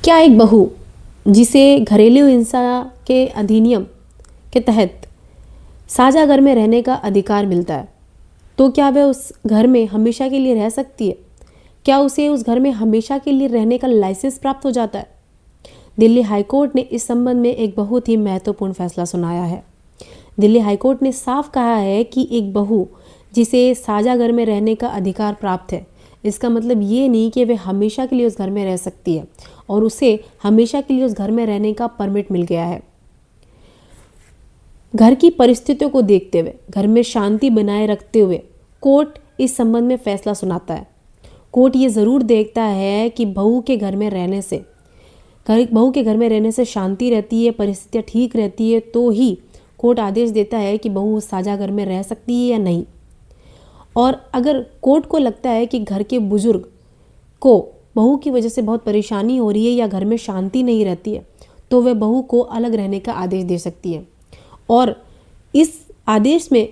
क्या एक बहू जिसे घरेलू हिंसा के अधिनियम के तहत साझा घर में रहने का अधिकार मिलता है, तो क्या वह उस घर में हमेशा के लिए रह सकती है? क्या उसे उस घर में हमेशा के लिए रहने का लाइसेंस प्राप्त हो जाता है? दिल्ली हाईकोर्ट ने इस संबंध में एक बहुत ही महत्वपूर्ण फैसला सुनाया है। दिल्ली हाईकोर्ट ने साफ कहा है कि एक बहू जिसे साझा घर में रहने का अधिकार प्राप्त है, इसका मतलब ये नहीं कि वह हमेशा के लिए उस घर में रह सकती है और उसे हमेशा के लिए उस घर में रहने का परमिट मिल गया है। घर की परिस्थितियों को देखते हुए, घर में शांति बनाए रखते हुए कोर्ट इस संबंध में फैसला सुनाता है। कोर्ट ये ज़रूर देखता है कि बहू के घर में रहने से शांति रहती है, परिस्थितियाँ ठीक रहती है, तो ही कोर्ट आदेश देता है कि बहू उस साझा घर में रह सकती है या नहीं। और अगर कोर्ट को लगता है कि घर के बुजुर्ग को बहू की वजह से बहुत परेशानी हो रही है या घर में शांति नहीं रहती है, तो वह बहू को अलग रहने का आदेश दे सकती है। और इस आदेश में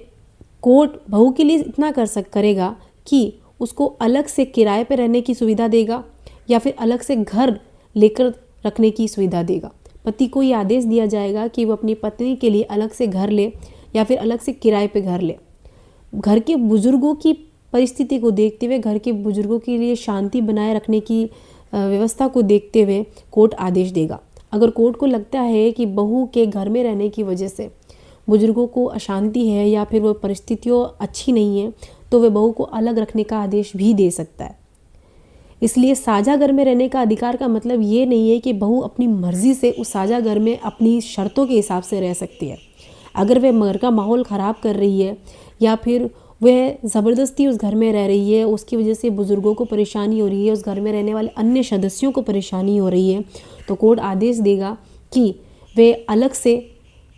कोर्ट बहू के लिए इतना करेगा कि उसको अलग से किराए पर रहने की सुविधा देगा या फिर अलग से घर लेकर रखने की सुविधा देगा। पति को ये आदेश दिया जाएगा कि वो अपनी पत्नी के लिए अलग से घर ले या फिर अलग से किराए पे घर ले। घर के बुजुर्गों की परिस्थिति को देखते हुए, घर के बुजुर्गों के लिए शांति बनाए रखने की व्यवस्था को देखते हुए कोर्ट आदेश देगा। अगर कोर्ट को लगता है कि बहू के घर में रहने की वजह से बुजुर्गों को अशांति है या फिर वो परिस्थितियों अच्छी नहीं है, तो वह बहू को अलग रखने का आदेश भी दे सकता है। इसलिए साझा घर में रहने का अधिकार का मतलब ये नहीं है कि बहू अपनी मर्जी से उस साझा घर में अपनी शर्तों के हिसाब से रह सकती है। अगर वह घर का माहौल ख़राब कर रही है या फिर वह ज़बरदस्ती उस घर में रह रही है, उसकी वजह से बुज़ुर्गों को परेशानी हो रही है, उस घर में रहने वाले अन्य सदस्यों को परेशानी हो रही है, तो कोर्ट आदेश देगा कि वे अलग से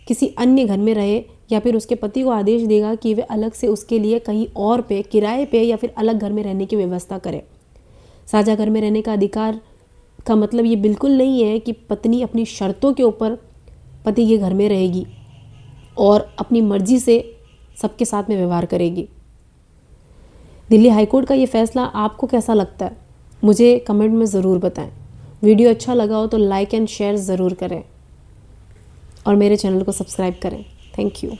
किसी अन्य घर में रहे या फिर उसके पति को आदेश देगा कि वे अलग से उसके लिए कहीं और पे किराए पे या फिर अलग घर में रहने की व्यवस्था करे। साझा घर में रहने का अधिकार का मतलब ये बिल्कुल नहीं है कि पत्नी अपनी शर्तों के ऊपर पति के घर में रहेगी और अपनी मर्जी से सबके साथ में व्यवहार करेगी। दिल्ली हाईकोर्ट का ये फैसला आपको कैसा लगता है, मुझे कमेंट में ज़रूर बताएं। वीडियो अच्छा लगा हो तो लाइक एंड शेयर ज़रूर करें और मेरे चैनल को सब्सक्राइब करें। Thank you.